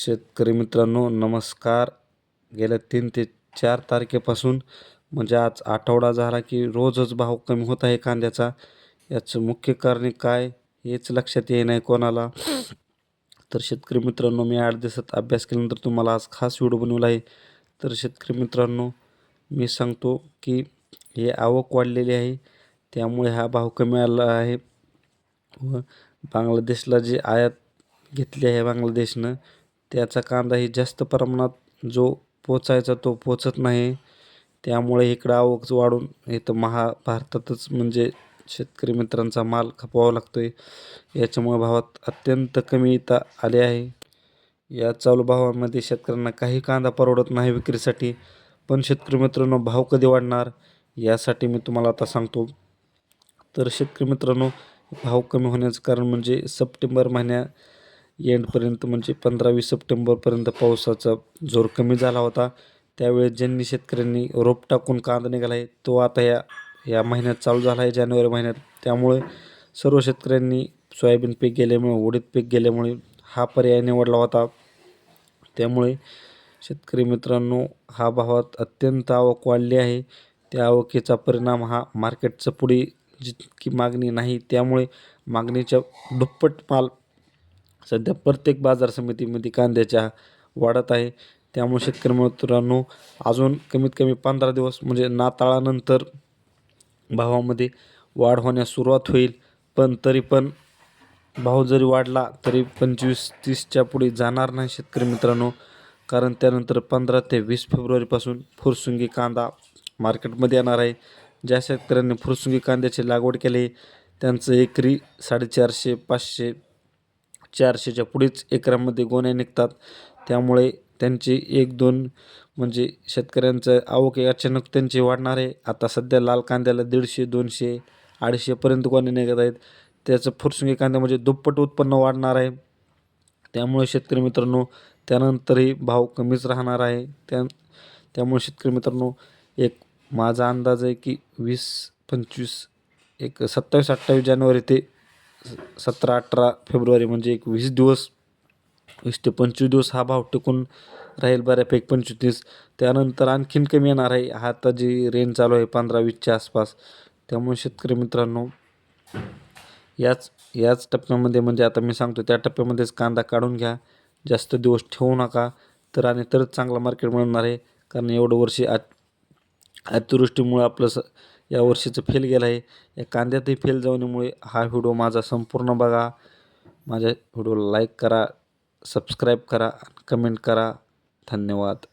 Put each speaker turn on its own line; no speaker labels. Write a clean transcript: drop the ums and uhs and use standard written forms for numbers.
शेतकरी मित्रांनो नमस्कार. गेल्या 3 ते 4 तारखेपासून म्हणजे आज आठवडा झाला की रोजच भाव कमी होत आहे कांद्याचा. याचं मुख्य कारण काय हेच लक्षात येत नाही कोणाला. तर शेतकरी मित्रांनो मी 8 दिवसात अभ्यास केल्यानंतर तुम्हाला आज खास व्हिडिओ बनवला आहे. तर शेतकरी मित्रांनो मी सांगतो की हे आवक वाढलेली आहे त्यामुळे हा भाव कमी आला आहे. व बांगलादेशला जे आयात घेतली आहे बांगलादेशनं त्याचा कांदाही जास्त प्रमाणात जो पोचायचा तो पोचत नाही. त्यामुळे इकडं आवक वाढून इथं भारतातच म्हणजे शेतकरी मित्रांचा माल खपवावा लागतोय. याच्यामुळे भावात अत्यंत कमी इथं आले आहे. या चालू भावामध्ये शेतकऱ्यांना काही कांदा परवडत नाही विक्रीसाठी. पण शेतकरी मित्रांनो भाव कधी वाढणार यासाठी मी तुम्हाला आता सांगतो. तर शेतकरी मित्रांनो भाव कमी होण्याचं कारण म्हणजे सप्टेंबर महिन्या एंडपर्यंत म्हणजे 15-20 सप्टेंबरपर्यंत पावसाचा जोर कमी झाला होता. त्यावेळेस ज्यांनी शेतकऱ्यांनी रोप टाकून कांदा निघाला आहे तो आता या महिन्यात चालू झाला आहे जानेवारी महिन्यात. त्यामुळे सर्व शेतकऱ्यांनी सोयाबीन पीक गेल्यामुळे उडीद पीक गेल्यामुळे हा पर्याय निवडला होता. त्यामुळे शेतकरी मित्रांनो हा भावात अत्यंत आवक वाढली आहे. त्या आवकीचा परिणाम हा मार्केटचं पुढे जितकी मागणी नाही त्यामुळे मागणीच्या दुप्पट माल सध्या प्रत्येक बाजार समितीमध्ये कांद्याच्या वाढत आहे. त्यामुळे शेतकरी मित्रांनो अजून कमीत कमी 15 दिवस म्हणजे नाताळानंतर भावामध्ये वाढ होण्यास सुरुवात होईल. पण तरी पण भाव जरी वाढला तरी 25-30च्या पुढे जाणार नाही शेतकरी मित्रांनो. कारण त्यानंतर 15 ते 20 फेब्रुवारीपासून फुरसुंगी कांदा मार्केटमध्ये येणार आहे. ज्या शेतकऱ्यांनी फुरसुंगी कांद्याची लागवड केली त्यांचं एकरी 450, 500, 400च्या पुढेच एकरामध्ये गोण्या निघतात. त्यामुळे त्यांची 1-2 म्हणजे शेतकऱ्यांचं आवक अचानक त्यांची वाढणार आहे. आता सध्या लाल कांद्याला 150, 200, 250पर्यंत गोण्या निघत आहेत. त्याचं फुरसुंगी कांद्यामध्ये दुप्पट उत्पन्न वाढणार आहे. त्यामुळे शेतकरी मित्रांनो त्यानंतरही भाव कमीच राहणार आहे. त्यामुळे शेतकरी मित्रांनो एक माझा अंदाज आहे की 20-25 एक 27-28 जानेवारी ते 17-18 फेब्रुवारी म्हणजे एक 20 दिवस 20 ते 25 दिवस हा भाव टिकून राहील बऱ्यापैकी. 25-30 त्यानंतर आणखीन कमी येणार आहे. हा आता जी रेंज चालू आहे 15-20च्या आसपास. त्यामुळे शेतकरी मित्रांनो याच टप्प्यामध्ये म्हणजे आता मी सांगतो त्या टप्प्यामध्येच कांदा काढून घ्या. जास्त दिवस ठेवू नका. तरच चांगला मार्केट मिळणार आहे. कारण एवढं वर्षी अतिवृष्टीमुळे आपलं या वर्षीचं फेल गेलं आहे. या कांद्यातही फेल जाऊनमुळे हा व्हिडिओ माझा संपूर्ण बघा. माझ्या व्हिडिओला लाईक करा, सबस्क्राईब करा, कमेंट करा. धन्यवाद.